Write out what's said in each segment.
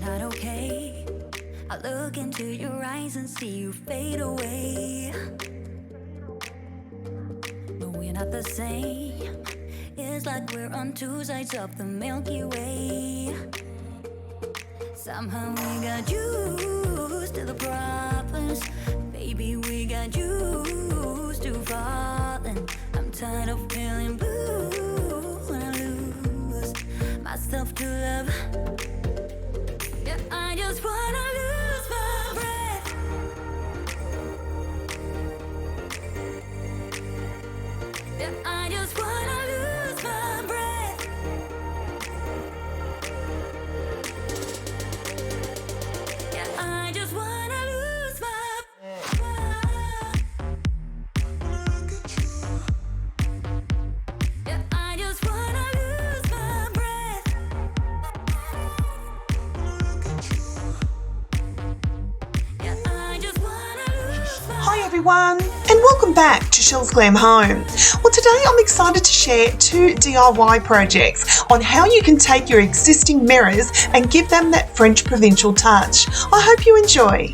not okay. I look into your eyes and see you fade away. No, we're not the same. It's like we're on two sides of the Milky Way. Somehow we got used to the problems. Baby, we got used to falling. I'm tired of feeling blue when I lose myself to love. Yeah, I just wanna lose my breath. Yeah, I just wanna lose my breath. Yeah, I just wanna lose my breath. Yeah, I just wanna lose my breath. Yeah, I just wanna lose my Hi everyone, and welcome back to Chelle's Glam Home. Well, today I'm excited to share 2 DIY projects on how you can take your existing mirrors and give them that French provincial touch. I hope you enjoy.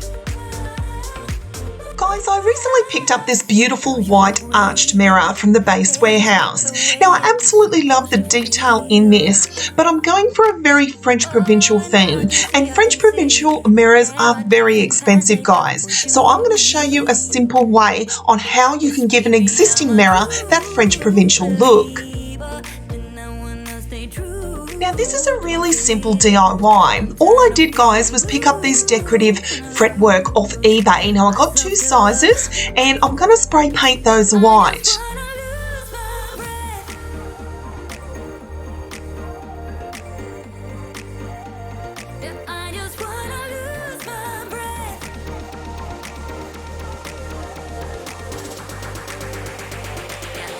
Guys, I recently picked up this beautiful white arched mirror from the Base Warehouse. Now, I absolutely love the detail in this, but I'm going for a very French provincial theme, and French provincial mirrors are very expensive, guys. So I'm going to show you a simple way on how you can give an existing mirror that French provincial look. Now, this is a really simple DIY. All I did, guys, was pick up these decorative fretwork off eBay. Now, I got 2 sizes and I'm going to spray paint those white.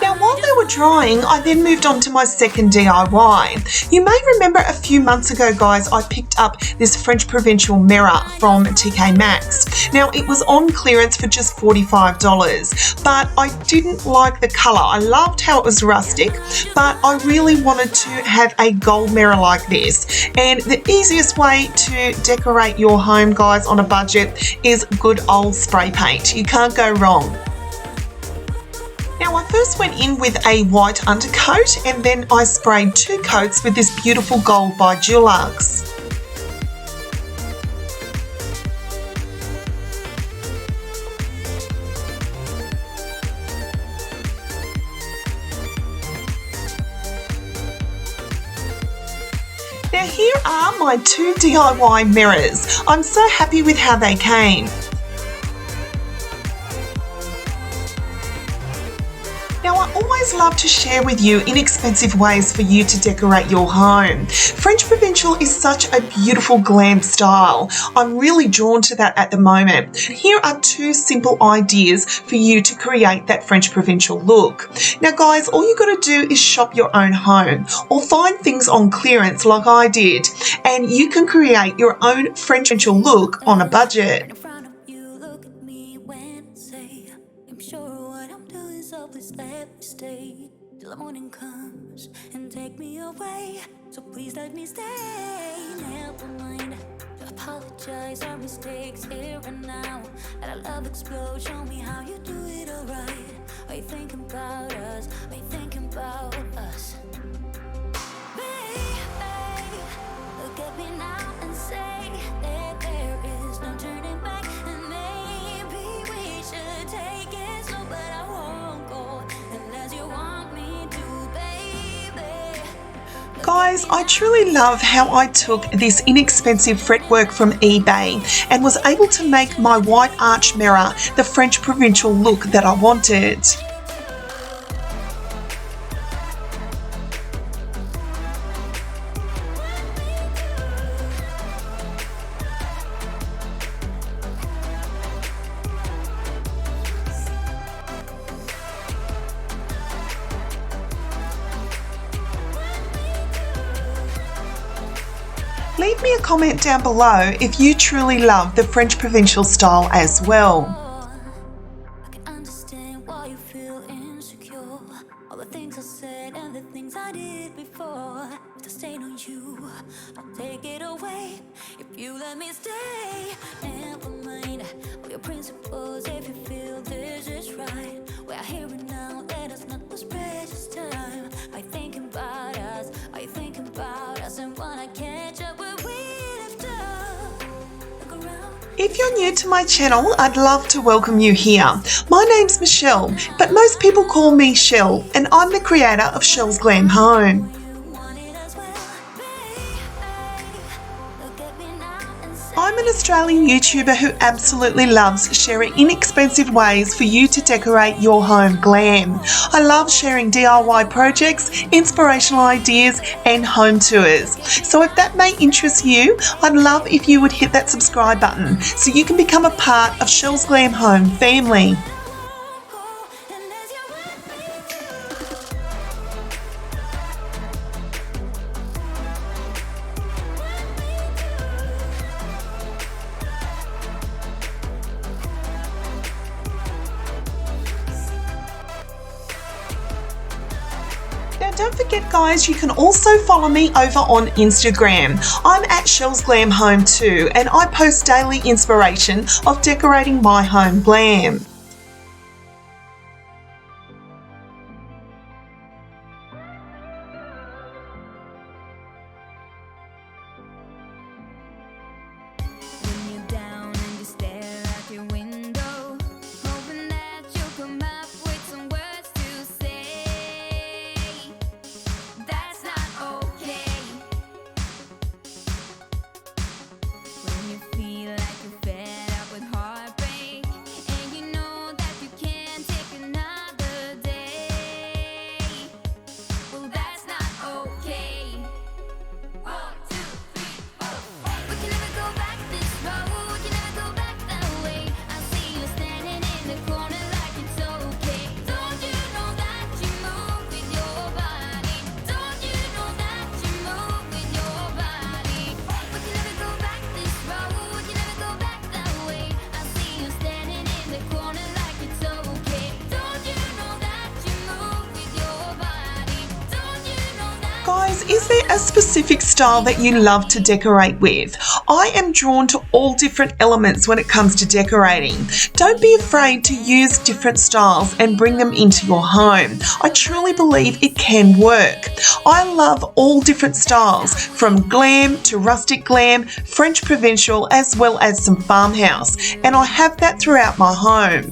Now, while they were drying, I then moved on to my second DIY. You may remember a few months ago, guys, I picked up this French provincial mirror from TK Maxx. Now, it was on clearance for just $45, but I didn't like the colour. I loved how it was rustic, but I really wanted to have a gold mirror like this. And the easiest way to decorate your home, guys, on a budget is good old spray paint. You can't go wrong. Now, I first went in with a white undercoat and then I sprayed 2 coats with this beautiful gold by Dulux. Now, here are my 2 DIY mirrors. I'm so happy with how they came. Now, I always love to share with you inexpensive ways for you to decorate your home. French provincial is such a beautiful glam style. I'm really drawn to that at the moment. Here are 2 simple ideas for you to create that French provincial look. Now, guys, all you got to do is shop your own home or find things on clearance like I did, and you can create your own French provincial look on a budget. Stay till the morning comes and take me away. So please let me stay. Never mind to apologize our mistakes here and now. Let our love explode. Show me how you do it alright. Are you thinking about us? Are you thinking about us? Baby, look at me now and say that there is no turning back, and maybe we should take it slow, but I won't go unless you want me to, baby. Guys, I truly love how I took this inexpensive fretwork from eBay and was able to make my white arch mirror the French provincial look that I wanted. Leave me a comment down below if you truly love the French provincial style as well. I can understand why you feel insecure. All the things I said and the things I did before, with the stain on you, I'll take it away if you let me stay. Never mind all your principles if you feel this is right. We're here and now, let us not lose precious time. Are you thinking about us? Are you thinking about us? And wanna catch up where we left off? Look around. If you're new to my channel, I'd love to welcome you here. My name's Michelle, but most people call me Chelle, and I'm the creator of Chelle's Glam Home. I'm an Australian YouTuber who absolutely loves sharing inexpensive ways for you to decorate your home glam. I love sharing DIY projects, inspirational ideas and home tours. So if that may interest you, I'd love if you would hit that subscribe button so you can become a part of Chelle's Glam Home family. Now don't forget guys, you can also follow me over on Instagram. I'm at Chelle's Glam Home too, and I post daily inspiration of decorating my home glam. When you're down and you stare out your window, hoping that you'll come up with some words to say. That's not okay. When you feel like you're fed up with heartbreak, and you know that you can't take another day. Well, that's not okay. 1, 2, 3, 4. We can never go back this road. We can never go back that way. I see you standing in the corner like it's okay. Don't you know that you move with your body? Don't you know that you move with your body? We can never go back this road. We can never go back that way. I see you standing in the corner like it's okay. Don't you know that you move with your body? Don't you know that? Guys, is there a specific style that you love to decorate with? I am drawn to all different elements when it comes to decorating. Don't be afraid to use different styles and bring them into your home. I truly believe it can work. I love all different styles, from glam to rustic glam, French provincial, as well as some farmhouse, and I have that throughout my home.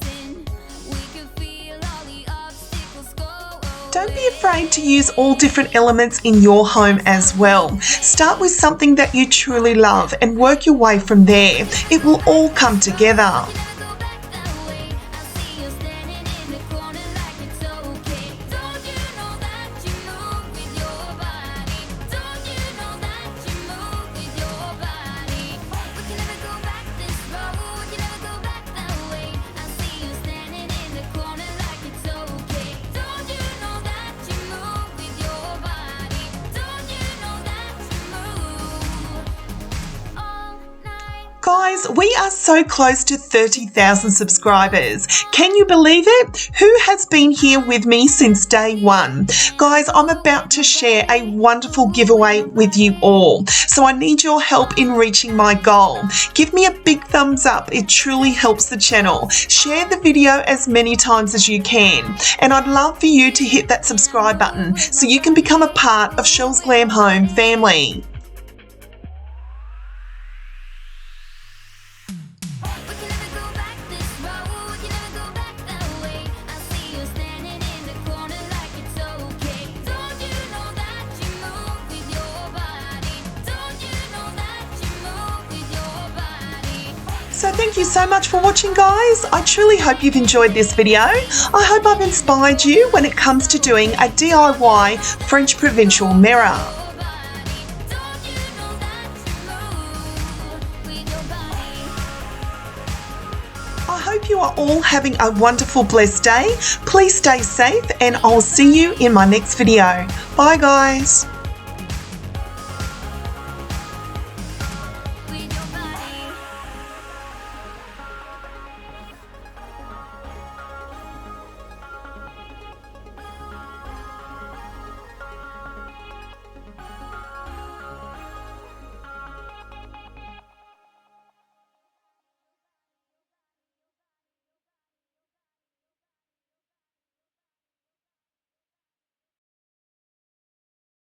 We can feel all the obstacles go away. Don't be afraid to use all different elements in your home as well. Start with something that you truly love and work your way from there. It will all come together. Never go back that way. I see you standing in the corner like it's okay. Don't you know that you move with your body? Don't you know that you move with your body? We can never go back this road. We can never go back that way. I see you standing in the corner like it's okay. Don't you know that you move with your body? Don't you know that you move all night? Guys, we are so close to 30,000 subscribers. Can you believe it? Who has been here with me since day one? Guys, I'm about to share a wonderful giveaway with you all. So I need your help in reaching my goal. Give me a big thumbs up. It truly helps the channel. Share the video as many times as you can. And I'd love for you to hit that subscribe button so you can become a part of Chelle's Glam Home family. We can never go back this road. We can never go back that way. I see you standing in the corner like it's okay. Don't you know that you move with your body? Don't you know that you move with your body? So thank you so much for watching, guys. I truly hope you've enjoyed this video. I hope I've inspired you when it comes to doing a DIY French provincial mirror. Don't you know that you move with your body? I hope you are all having a wonderful, blessed day. Please stay safe and I'll see you in my next video. Bye, guys.